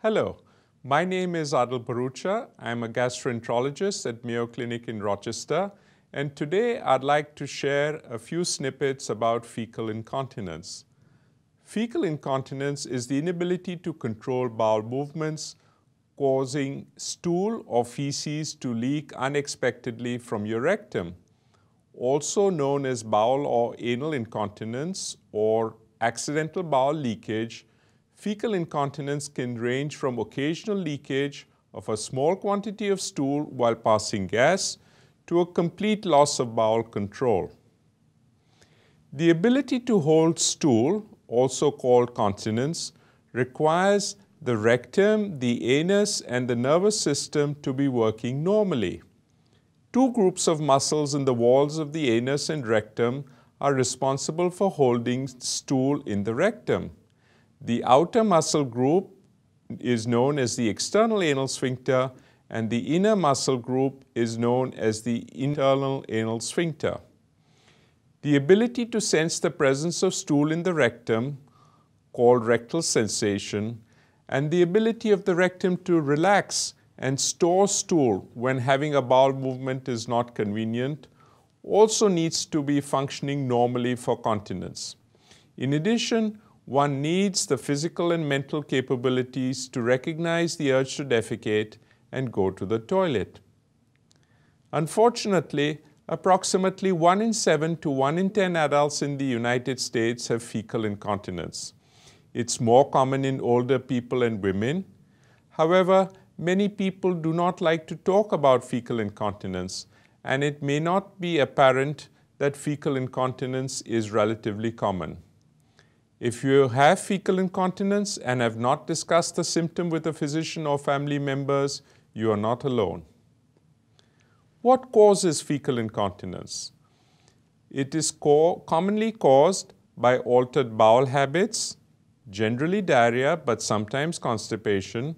Hello, my name is Adil Bharucha. I'm a gastroenterologist at Mayo Clinic in Rochester, and today I'd like to share a few snippets about fecal incontinence. Fecal incontinence is the inability to control bowel movements, causing stool or feces to leak unexpectedly from your rectum. Also known as bowel or anal incontinence or accidental bowel leakage, fecal incontinence can range from occasional leakage of a small quantity of stool while passing gas to a complete loss of bowel control. The ability to hold stool, also called continence, requires the rectum, the anus, and the nervous system to be working normally. Two groups of muscles in the walls of the anus and rectum are responsible for holding stool in the rectum. The outer muscle group is known as the external anal sphincter, and the inner muscle group is known as the internal anal sphincter. The ability to sense the presence of stool in the rectum, called rectal sensation, and the ability of the rectum to relax and store stool when having a bowel movement is not convenient, also needs to be functioning normally for continence. In addition, one needs the physical and mental capabilities to recognize the urge to defecate and go to the toilet. Unfortunately, approximately 1 in 7 to 1 in 10 adults in the United States have fecal incontinence. It's more common in older people and women. However, many people do not like to talk about fecal incontinence, and it may not be apparent that fecal incontinence is relatively common. If you have fecal incontinence and have not discussed the symptom with a physician or family members, you are not alone. What causes fecal incontinence? It is commonly caused by altered bowel habits, generally diarrhea, but sometimes constipation,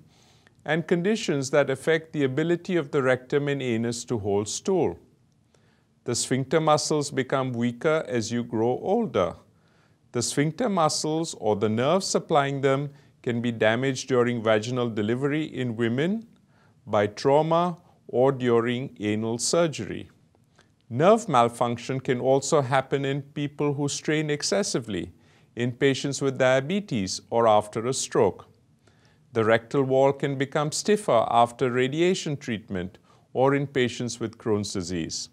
and conditions that affect the ability of the rectum and anus to hold stool. The sphincter muscles become weaker as you grow older. The sphincter muscles or the nerves supplying them can be damaged during vaginal delivery in women, by trauma, or during anal surgery. Nerve malfunction can also happen in people who strain excessively, in patients with diabetes, or after a stroke. The rectal wall can become stiffer after radiation treatment or in patients with Crohn's disease.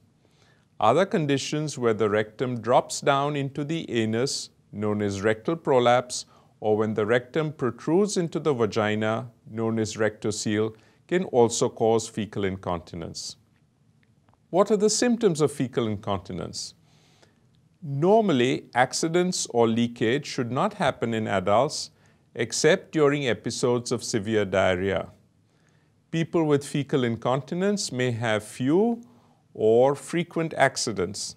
Other conditions where the rectum drops down into the anus, known as rectal prolapse, or when the rectum protrudes into the vagina, known as rectocele, can also cause fecal incontinence. What are the symptoms of fecal incontinence? Normally, accidents or leakage should not happen in adults except during episodes of severe diarrhea. People with fecal incontinence may have few or frequent accidents.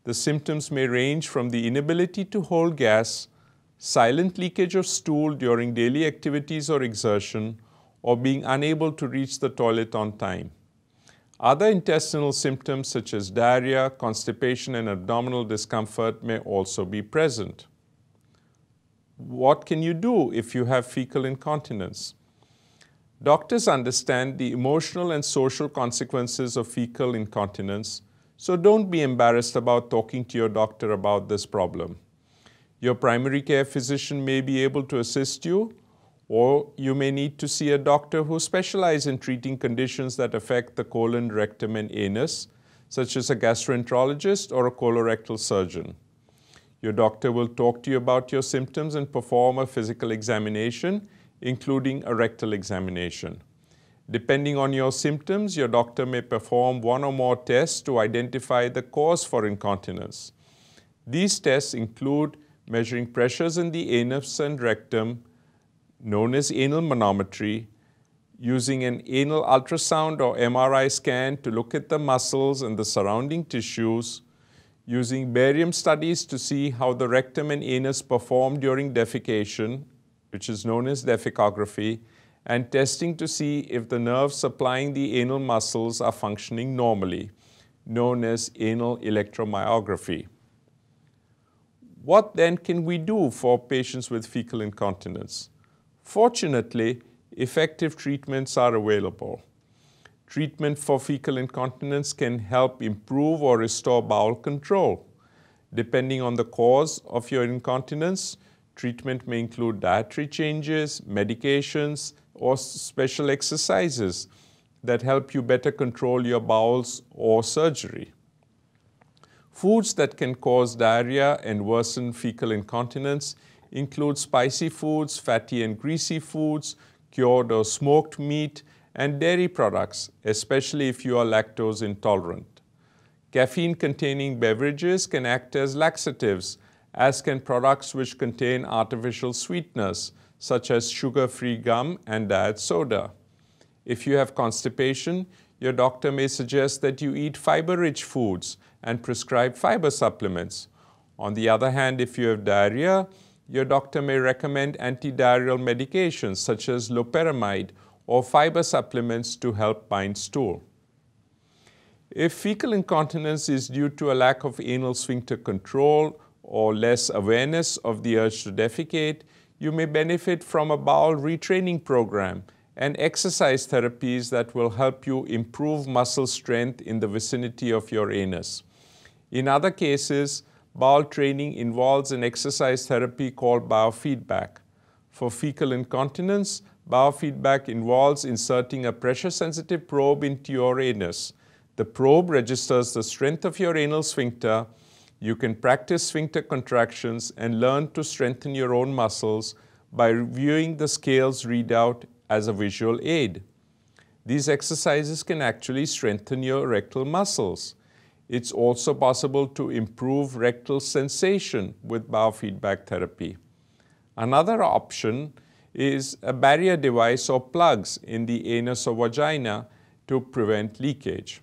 The symptoms may range from the inability to hold gas, silent leakage of stool during daily activities or exertion, or being unable to reach the toilet on time. Other intestinal symptoms such as diarrhea, constipation, and abdominal discomfort may also be present. What can you do if you have fecal incontinence? Doctors understand the emotional and social consequences of fecal incontinence, so don't be embarrassed about talking to your doctor about this problem. Your primary care physician may be able to assist you, or you may need to see a doctor who specializes in treating conditions that affect the colon, rectum, and anus, such as a gastroenterologist or a colorectal surgeon. Your doctor will talk to you about your symptoms and perform a physical examination, including a rectal examination. Depending on your symptoms, your doctor may perform one or more tests to identify the cause for incontinence. These tests include measuring pressures in the anus and rectum, known as anal manometry, using an anal ultrasound or MRI scan to look at the muscles and the surrounding tissues, using barium studies to see how the rectum and anus perform during defecation, which is known as defecography, and testing to see if the nerves supplying the anal muscles are functioning normally, known as anal electromyography. What then can we do for patients with fecal incontinence? Fortunately, effective treatments are available. Treatment for fecal incontinence can help improve or restore bowel control. Depending on the cause of your incontinence, treatment may include dietary changes, medications, or special exercises that help you better control your bowels or surgery. Foods that can cause diarrhea and worsen fecal incontinence include spicy foods, fatty and greasy foods, cured or smoked meat, and dairy products, especially if you are lactose intolerant. Caffeine-containing beverages can act as laxatives, as can products which contain artificial sweeteners, such as sugar-free gum and diet soda. If you have constipation, your doctor may suggest that you eat fiber-rich foods and prescribe fiber supplements. On the other hand, if you have diarrhea, your doctor may recommend antidiarrheal medications such as loperamide or fiber supplements to help bind stool. If fecal incontinence is due to a lack of anal sphincter control or less awareness of the urge to defecate, you may benefit from a bowel retraining program and exercise therapies that will help you improve muscle strength in the vicinity of your anus. In other cases, bowel training involves an exercise therapy called biofeedback. For fecal incontinence, biofeedback involves inserting a pressure-sensitive probe into your anus. The probe registers the strength of your anal sphincter. You can practice sphincter contractions and learn to strengthen your own muscles by reviewing the scale's readout as a visual aid. These exercises can actually strengthen your rectal muscles. It's also possible to improve rectal sensation with biofeedback therapy. Another option is a barrier device or plugs in the anus or vagina to prevent leakage.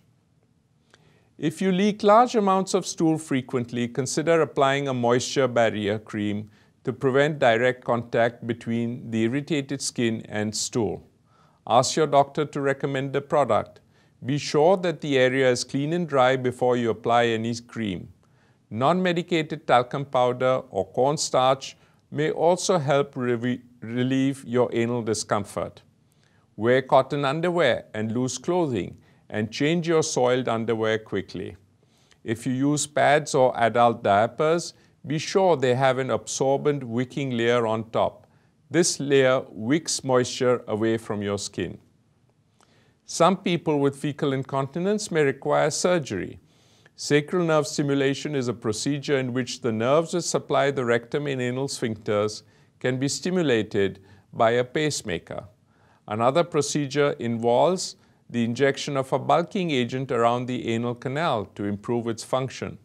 If you leak large amounts of stool frequently, consider applying a moisture barrier cream to prevent direct contact between the irritated skin and stool. Ask your doctor to recommend the product. Be sure that the area is clean and dry before you apply any cream. Non-medicated talcum powder or cornstarch may also help relieve your anal discomfort. Wear cotton underwear and loose clothing, and change your soiled underwear quickly. If you use pads or adult diapers, be sure they have an absorbent wicking layer on top. This layer wicks moisture away from your skin. Some people with fecal incontinence may require surgery. Sacral nerve stimulation is a procedure in which the nerves that supply the rectum and anal sphincters can be stimulated by a pacemaker. Another procedure involves the injection of a bulking agent around the anal canal to improve its function.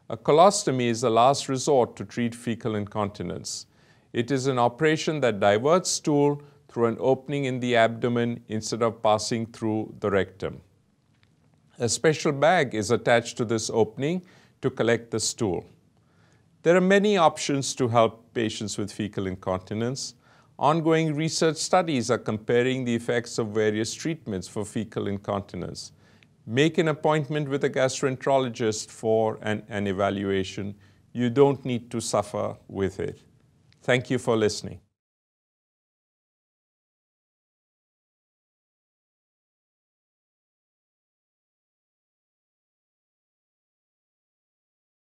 A colostomy is the last resort to treat fecal incontinence. It is an operation that diverts stool through an opening in the abdomen instead of passing through the rectum. A special bag is attached to this opening to collect the stool. There are many options to help patients with fecal incontinence. Ongoing research studies are comparing the effects of various treatments for fecal incontinence. Make an appointment with a gastroenterologist for an evaluation. You don't need to suffer with it. Thank you for listening.